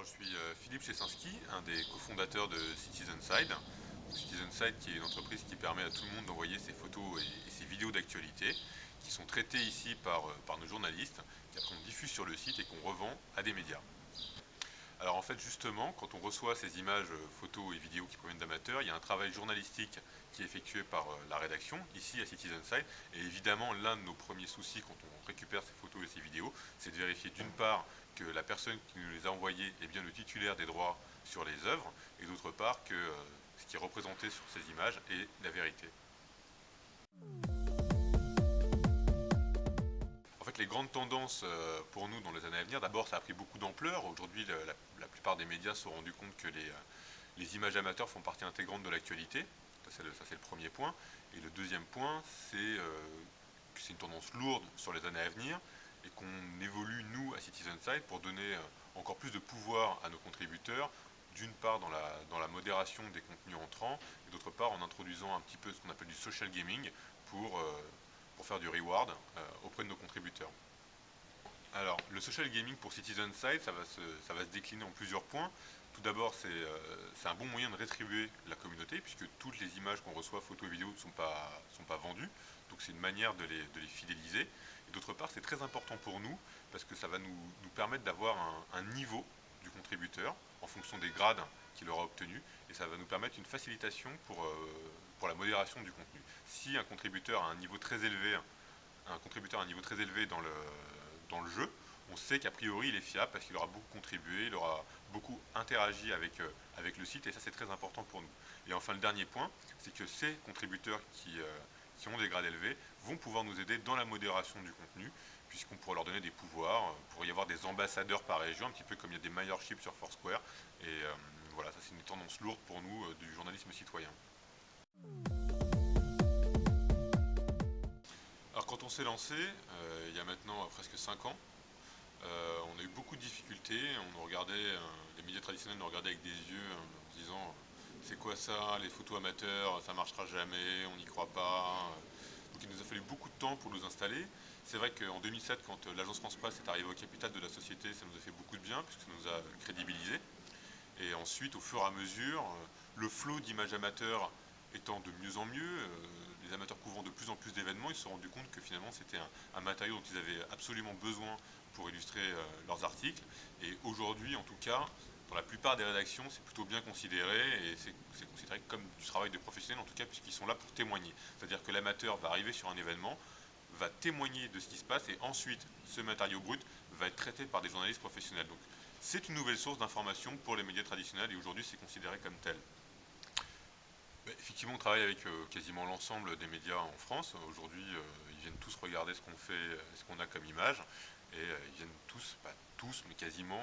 Alors je suis Philippe Chesinski, un des cofondateurs de CitizenSide. Donc, CitizenSide qui est une entreprise qui permet à tout le monde d'envoyer ses photos et ses vidéos d'actualité qui sont traitées ici par nos journalistes, qu'après on diffuse sur le site et qu'on revend à des médias. Alors en fait justement, quand on reçoit ces images, photos et vidéos qui proviennent d'amateurs, il y a un travail journalistique qui est effectué par la rédaction, ici à CitizenSide. Et évidemment, l'un de nos premiers soucis quand on récupère ces photos et ces vidéos, c'est de vérifier d'une part que la personne qui nous les a envoyées est bien le titulaire des droits sur les œuvres, et d'autre part que ce qui est représenté sur ces images est la vérité. En fait, les grandes tendances pour nous dans les années à venir, d'abord ça a pris beaucoup d'ampleur. Aujourd'hui, la plupart des médias se sont rendus compte que les images amateurs font partie intégrante de l'actualité. Ça, c'est le premier point. Et le deuxième point, c'est que c'est une tendance lourde sur les années à venir et qu'on évolue, nous, à CitizenSide, pour donner encore plus de pouvoir à nos contributeurs, d'une part dans la modération des contenus entrants, et d'autre part en introduisant un petit peu ce qu'on appelle du social gaming pour faire du reward auprès de nos contributeurs. Alors, le social gaming pour CitizenSide, ça va se décliner en plusieurs points. Tout d'abord, c'est un bon moyen de rétribuer la communauté, puisque toutes les images qu'on reçoit, photos et vidéos, ne sont pas vendues. Donc c'est une manière de les fidéliser. Et d'autre part, c'est très important pour nous, parce que ça va nous permettre d'avoir un niveau du contributeur, en fonction des grades qu'il aura obtenus, et ça va nous permettre une facilitation pour la modération du contenu. Si un contributeur a un niveau très élevé dans le jeu, on sait qu'a priori il est fiable parce qu'il aura beaucoup contribué, il aura beaucoup interagi avec le site, et ça c'est très important pour nous. Et enfin le dernier point, c'est que ces contributeurs qui ont des grades élevés vont pouvoir nous aider dans la modération du contenu, puisqu'on pourra leur donner des pouvoirs. Il pourrait y avoir des ambassadeurs par région, un petit peu comme il y a des mayorships sur Foursquare, et voilà, ça c'est une tendance lourde pour nous du journalisme citoyen. Alors quand on s'est lancé, il y a maintenant presque 5 ans, on a eu beaucoup de difficultés. On nous regardait, les médias traditionnels nous regardaient avec des yeux en se disant c'est quoi ça, les photos amateurs, ça marchera jamais, on n'y croit pas. Donc il nous a fallu beaucoup de temps pour nous installer. C'est vrai qu'en 2007, quand l'agence France Presse est arrivée au capital de la société, ça nous a fait beaucoup de bien puisque ça nous a crédibilisés. Et ensuite, au fur et à mesure, le flot d'images amateurs étant de mieux en mieux, les amateurs couvrant de plus en plus d'événements, ils se sont rendus compte que finalement c'était un matériau dont ils avaient absolument besoin pour illustrer leurs articles. Et aujourd'hui, en tout cas, dans la plupart des rédactions, c'est plutôt bien considéré, et c'est considéré comme du travail de professionnels, en tout cas puisqu'ils sont là pour témoigner. C'est-à-dire que l'amateur va arriver sur un événement, va témoigner de ce qui se passe, et ensuite ce matériau brut va être traité par des journalistes professionnels. Donc c'est une nouvelle source d'information pour les médias traditionnels, et aujourd'hui c'est considéré comme tel. Effectivement, on travaille avec quasiment l'ensemble des médias en France. Aujourd'hui, ils viennent tous regarder ce qu'on fait, ce qu'on a comme image, et ils viennent tous, pas tous, mais quasiment,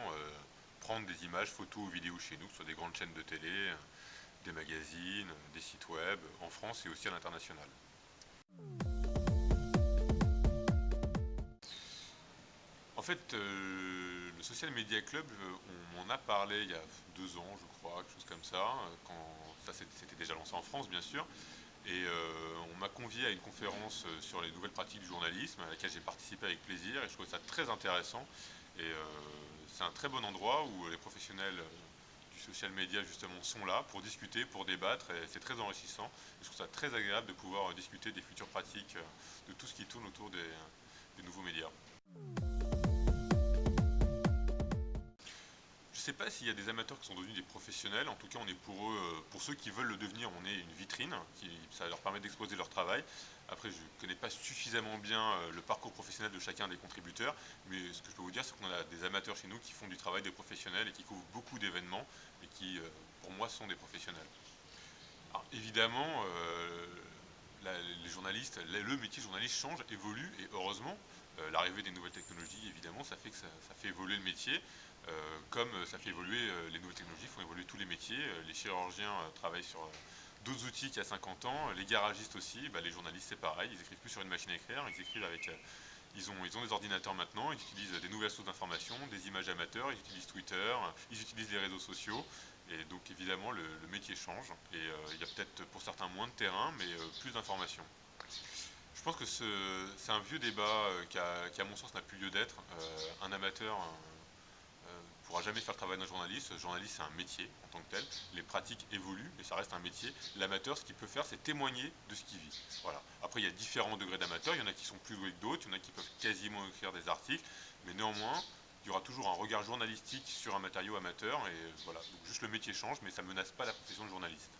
prendre des images, photos ou vidéos chez nous, que ce soit des grandes chaînes de télé, des magazines, des sites web, en France et aussi à l'international. En fait, le Social Media Club, on m'en a parlé il y a 2 ans, je crois, quelque chose comme ça, quand ça c'était déjà lancé en France, bien sûr. Et on m'a convié à une conférence sur les nouvelles pratiques du journalisme, à laquelle j'ai participé avec plaisir, et je trouvais ça très intéressant. Et c'est un très bon endroit où les professionnels du social media justement sont là pour discuter, pour débattre, et c'est très enrichissant. Et je trouve ça très agréable de pouvoir discuter des futures pratiques, de tout ce qui tourne autour des nouveaux médias. Je ne sais pas s'il y a des amateurs qui sont devenus des professionnels. En tout cas, on est pour eux, pour ceux qui veulent le devenir, on est une vitrine, ça leur permet d'exposer leur travail. Après, je ne connais pas suffisamment bien le parcours professionnel de chacun des contributeurs, mais ce que je peux vous dire, c'est qu'on a des amateurs chez nous qui font du travail des professionnels et qui couvrent beaucoup d'événements, et qui, pour moi, sont des professionnels. Alors, évidemment, les journalistes, le métier de journaliste change, évolue, et heureusement, l'arrivée des nouvelles technologies, évidemment, ça fait que ça fait évoluer le métier, comme ça fait évoluer, les nouvelles technologies font évoluer tous les métiers. Les chirurgiens travaillent sur d'autres outils qu'il y a 50 ans, les garagistes aussi, les journalistes c'est pareil, ils écrivent plus sur une machine à écrire, ils écrivent avec... ils ont des ordinateurs maintenant, ils utilisent des nouvelles sources d'information, des images amateurs, ils utilisent Twitter, ils utilisent les réseaux sociaux, et donc évidemment le métier change, et il y a peut-être pour certains moins de terrain, mais plus d'informations. Je pense que c'est un vieux débat qui, à mon sens, n'a plus lieu d'être. Un amateur pourra jamais faire le travail d'un journaliste. Le journaliste, c'est un métier en tant que tel. Les pratiques évoluent, mais ça reste un métier. L'amateur, ce qu'il peut faire, c'est témoigner de ce qu'il vit. Voilà. Après, il y a différents degrés d'amateurs. Il y en a qui sont plus doués que d'autres. Il y en a qui peuvent quasiment écrire des articles. Mais néanmoins, il y aura toujours un regard journalistique sur un matériau amateur. Et voilà. Donc, juste le métier change, mais ça ne menace pas la profession de journaliste.